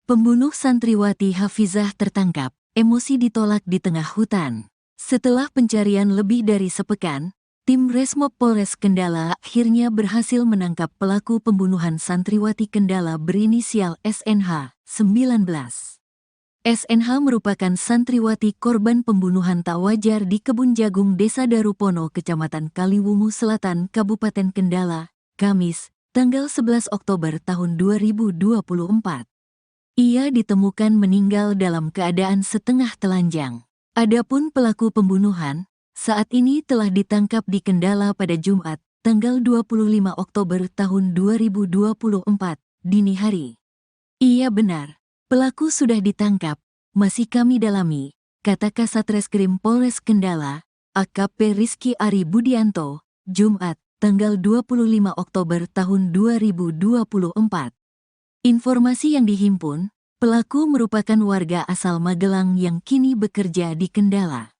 Pembunuh santriwati Hafizah tertangkap, emosi ditolak di tengah hutan. Setelah pencarian lebih dari sepekan, tim Resmob Polres Kendala akhirnya berhasil menangkap pelaku pembunuhan santriwati Kendala berinisial SNH, 19. SNH merupakan santriwati korban pembunuhan tak wajar di Kebun Jagung Desa Darupono, Kecamatan Kaliwungu Selatan, Kabupaten Kendala, Kamis, tanggal 11 Oktober tahun 2024. Ia ditemukan meninggal dalam keadaan setengah telanjang. Adapun pelaku pembunuhan, saat ini telah ditangkap di Kendala pada Jumat, tanggal 25 Oktober tahun 2024, dini hari. Iya benar, pelaku sudah ditangkap, masih kami dalami, kata Kasat Reskrim Polres Kendala, AKP Rizky Ari Budianto, Jumat, tanggal 25 Oktober tahun 2024. Informasi yang dihimpun, pelaku merupakan warga asal Magelang yang kini bekerja di Kendala.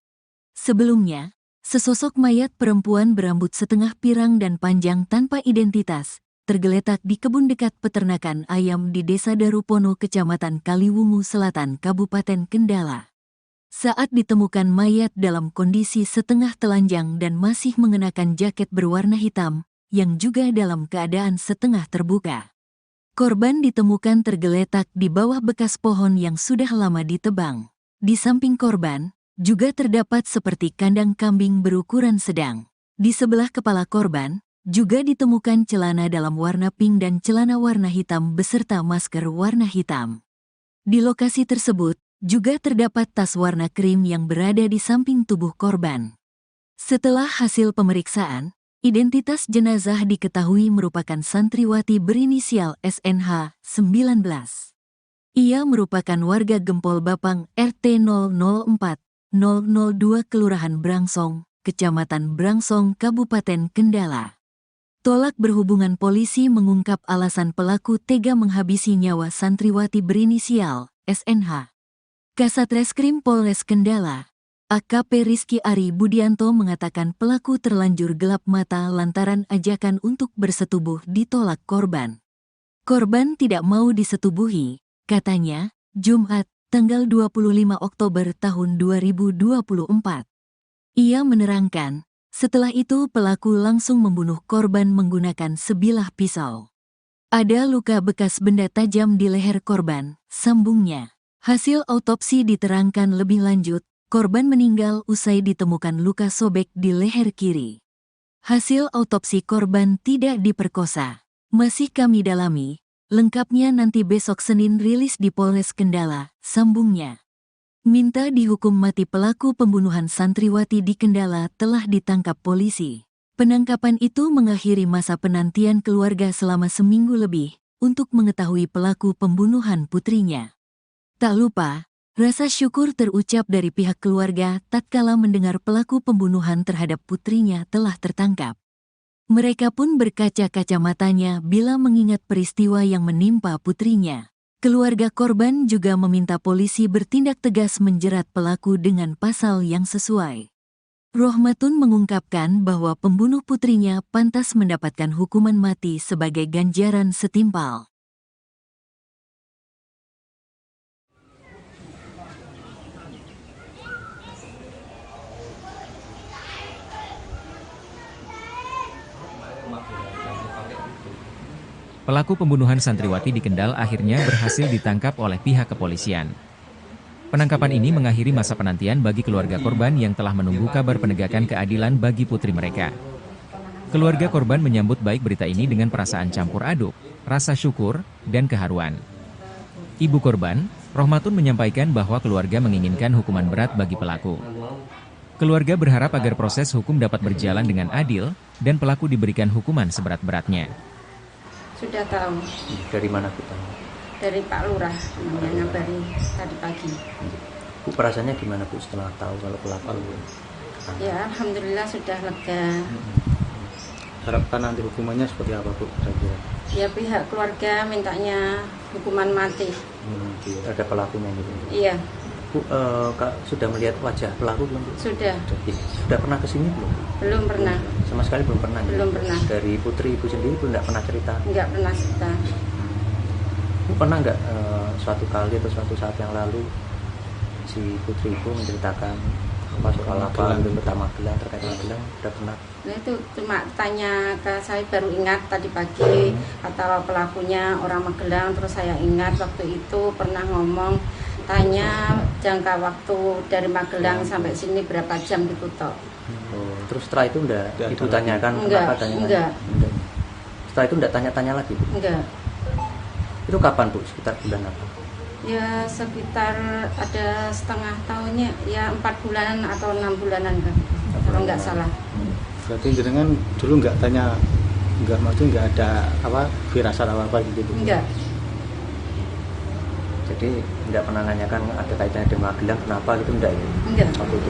Sebelumnya, sesosok mayat perempuan berambut setengah pirang dan panjang tanpa identitas tergeletak di kebun dekat peternakan ayam di Desa Darupono, Kecamatan Kaliwungu Selatan, Kabupaten Kendala. Saat ditemukan mayat dalam kondisi setengah telanjang dan masih mengenakan jaket berwarna hitam, yang juga dalam keadaan setengah terbuka. Korban ditemukan tergeletak di bawah bekas pohon yang sudah lama ditebang. Di samping korban, juga terdapat seperti kandang kambing berukuran sedang. Di sebelah kepala korban, juga ditemukan celana dalam warna pink dan celana warna hitam beserta masker warna hitam. Di lokasi tersebut, juga terdapat tas warna krim yang berada di samping tubuh korban. Setelah hasil pemeriksaan, identitas jenazah diketahui merupakan santriwati berinisial SNH, 19. Ia merupakan warga Gempol Bapang RT 004, 002 Kelurahan Brangsong, Kecamatan Brangsong, Kabupaten Kendala. Tolak berhubungan polisi mengungkap alasan pelaku tega menghabisi nyawa santriwati berinisial SNH. Kasat Reskrim Polres Kendala, AKP Rizky Ari Budianto mengatakan pelaku terlanjur gelap mata lantaran ajakan untuk bersetubuh ditolak korban. Korban tidak mau disetubuhi, katanya, Jumat, tanggal 25 Oktober tahun 2024. Ia menerangkan, setelah itu pelaku langsung membunuh korban menggunakan sebilah pisau. Ada luka bekas benda tajam di leher korban, sambungnya. Hasil autopsi diterangkan lebih lanjut, korban meninggal usai ditemukan luka sobek di leher kiri. Hasil autopsi korban tidak diperkosa. Masih kami dalami, lengkapnya nanti besok Senin rilis di Polres Kendala, sambungnya. Minta dihukum mati pelaku pembunuhan santriwati di Kendala telah ditangkap polisi. Penangkapan itu mengakhiri masa penantian keluarga selama seminggu lebih untuk mengetahui pelaku pembunuhan putrinya. Tak lupa, rasa syukur terucap dari pihak keluarga tatkala mendengar pelaku pembunuhan terhadap putrinya telah tertangkap. Mereka pun berkaca-kaca matanya bila mengingat peristiwa yang menimpa putrinya. Keluarga korban juga meminta polisi bertindak tegas menjerat pelaku dengan pasal yang sesuai. Rohmatun mengungkapkan bahwa pembunuh putrinya pantas mendapatkan hukuman mati sebagai ganjaran setimpal. Pelaku pembunuhan santriwati di Kendal akhirnya berhasil ditangkap oleh pihak kepolisian. Penangkapan ini mengakhiri masa penantian bagi keluarga korban yang telah menunggu kabar penegakan keadilan bagi putri mereka. Keluarga korban menyambut baik berita ini dengan perasaan campur aduk, rasa syukur, dan keharuan. Ibu korban, Rohmatun menyampaikan bahwa keluarga menginginkan hukuman berat bagi pelaku. Keluarga berharap agar proses hukum dapat berjalan dengan adil dan pelaku diberikan hukuman seberat-beratnya. Sudah tahu. Dari mana Bu tahu? Dari Pak Lurah, yang ngabari tadi pagi. Bu, perasaannya gimana Bu setelah tahu kalau pelaku? Ya, alhamdulillah sudah lega. Harapkan nanti hukumannya seperti apa Bu? Kira-kira? Ya, pihak keluarga mintanya hukuman mati. Ada pelakunya gitu? Iya. Bu, Kak, sudah melihat wajah pelaku belum Bu? Sudah. Sudah pernah kesini belum? Belum pernah. Sama sekali belum pernah? Belum pernah. Dari putri Ibu sendiri Ibu tidak pernah cerita? Enggak pernah cerita. Bu, pernah nggak suatu kali atau suatu saat yang lalu si putri itu menceritakan apa soal apa gitu tentang Magelang, terkait Magelang udah pernah? Nah itu cuma tanya ke saya, baru ingat tadi pagi kata pelakunya orang Magelang. Terus saya ingat waktu itu pernah ngomong, tanya jangka waktu dari Magelang sampai sini berapa jam gitu toh. Oh, terus setelah itu udah ibu tanyakan Enggak, kenapa tanya? enggak. Setelah itu udah tanya-tanya lagi Bu? Enggak. Itu kapan Bu? Sekitar bulan apa? Ya sekitar ada setengah tahunnya, ya 4 bulanan atau 6 bulanan kan, kalau nggak salah. Berarti jenengan dulu nggak tanya, maksudnya nggak ada apa firasat apa gitu? Enggak. Jadi nggak pernah nanyakan ada kaitannya dengan Magelang kenapa gitu, enggak ya? Enggak. Waktu itu.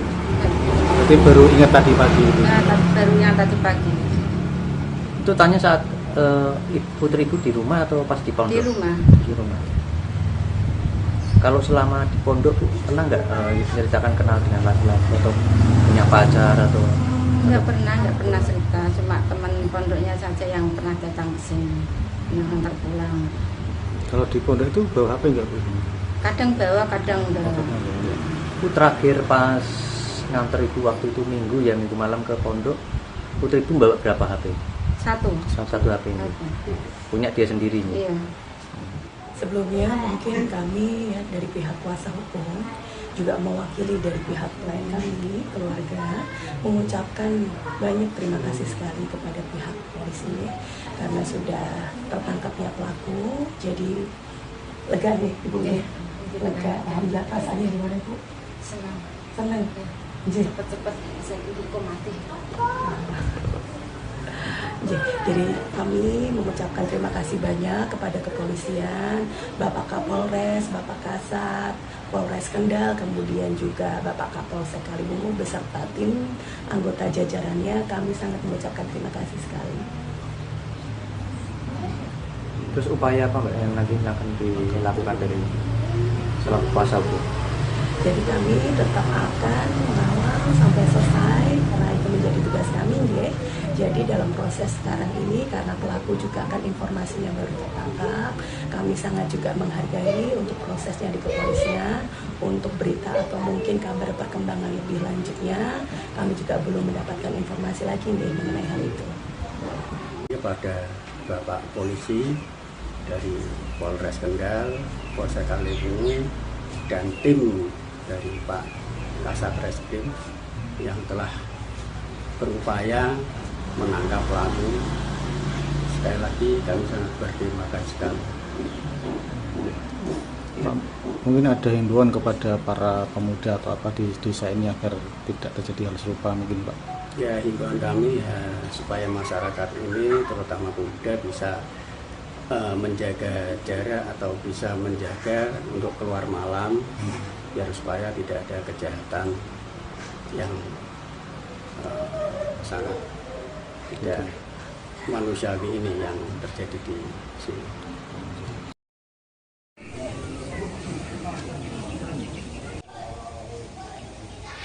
Berarti baru ingat tadi pagi itu? Nah, baru yang tadi pagi. Itu tanya saat putri ibu di rumah atau pas di pondok? Di rumah. Di rumah. Kalau selama di pondok Bu, pernah nggak menceritakan kenal dengan laki-laki atau punya pacar atau? Nggak pernah cerita, cuma teman pondoknya saja yang pernah datang ke sini, yang antar pulang. Kalau di pondok itu bawa HP nggak Bu? Kadang bawa, kadang enggak. Bu terakhir pas nganter ibu waktu itu minggu malam ke pondok, putri ibu bawa berapa HP? Satu. Satu HP ini. Punya dia sendiri ini. Iya. Sebelumnya mungkin kami ya, dari pihak kuasa hukum juga mewakili dari pihak klien kami, keluarga, mengucapkan banyak terima kasih sekali kepada pihak polisi karena sudah tertangkapnya pelaku. Jadi lega nih Ibu ya, lega. Alhamdulillah. Perasaannya gimana Bu? Senang. Senang. Cepat-cepat saya dihukum mati. Jadi kami mengucapkan terima kasih banyak kepada kepolisian, Bapak Kapolres, Bapak Kasat, Polres Kendal, kemudian juga Bapak Kapolsek Kaliwungu beserta tim anggota jajarannya. Kami sangat mengucapkan terima kasih sekali. Terus upaya apa Mbak yang nanti akan dilakukan dari selaku kuasa hukum? Jadi kami tetap akan mengawal sampai selesai karena itu menjadi tugas kami, ya. Jadi dalam proses sekarang ini karena pelaku juga akan informasinya baru tertangkap, kami sangat juga menghargai untuk prosesnya di kepolisian. Untuk berita atau mungkin kabar perkembangan lebih lanjutnya, kami juga belum mendapatkan informasi lagi nih mengenai hal itu. Pada Bapak Polisi dari Polres Kendal, Polsek Kaliwungu, dan tim dari Pak Kasat Reskrim yang telah berupaya menangkap pelaku. Sekali lagi kami sangat berterima kasih sekali. Pak, mungkin ada himbauan kepada para pemuda atau apa di desa ini agar tidak terjadi hal serupa mungkin Pak? Ya, himbauan kami ya, supaya masyarakat ini terutama pemuda bisa menjaga jarak atau bisa menjaga untuk keluar malam biar supaya tidak ada kejahatan yang sangat tidak manusiawi ini yang terjadi di sini.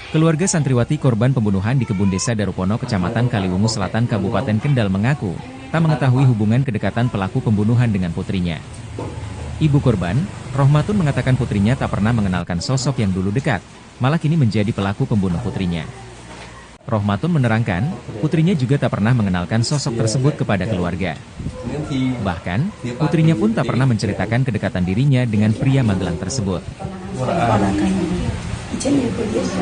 Keluarga santriwati korban pembunuhan di kebun desa Darupono, Kecamatan Kaliwungu Selatan, Kabupaten Kendal mengaku tak mengetahui hubungan kedekatan pelaku pembunuhan dengan putrinya. Ibu korban, Rohmatun, mengatakan putrinya tak pernah mengenalkan sosok yang dulu dekat, malah kini menjadi pelaku pembunuh putrinya. Rohmatun menerangkan, putrinya juga tak pernah mengenalkan sosok tersebut kepada keluarga. Bahkan, putrinya pun tak pernah menceritakan kedekatan dirinya dengan pria Magelang tersebut.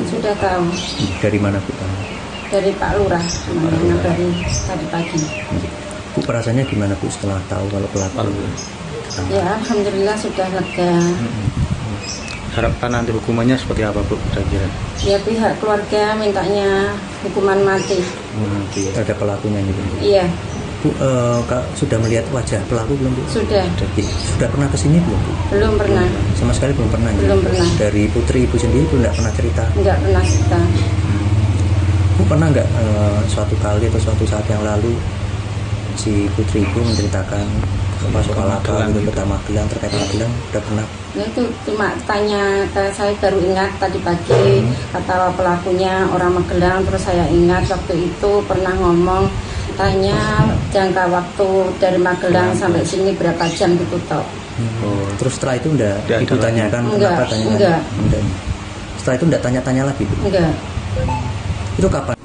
Sudah tahu. Dari mana Bu? Dari Pak Lurah, yang dari tadi pagi. Bu, perasaannya gimana Bu setelah tahu kalau pelaku? Ya alhamdulillah sudah lega. Harapkan nanti hukumannya seperti apa Bu kira-kira? Ya pihak keluarga mintanya hukuman mati. Ada pelakunya ini Bu? Iya. Bu, sudah melihat wajah pelaku belum Bu? Sudah. Sudah pernah kesini belum Bu? Belum pernah. Sama sekali belum pernah? Belum pernah. Dari putri ibu sendiri pun tidak pernah cerita? Enggak pernah cerita. Bu pernah nggak suatu kali atau suatu saat yang lalu si putri ibu menceritakan apa soal apa gitu tentang Magelang, terkait Magelang udah pernah? Ya itu cuma tanya ke saya, baru ingat tadi pagi kata pelakunya orang Magelang. Terus saya ingat waktu itu pernah ngomong, tanya jangka waktu dari Magelang sampai sini berapa jam gitu toh. Oh, terus setelah itu udah ibu tanyakan Enggak, kenapa tanya? enggak. Setelah itu enggak tanya-tanya lagi, Bu? Enggak. Itu kapan?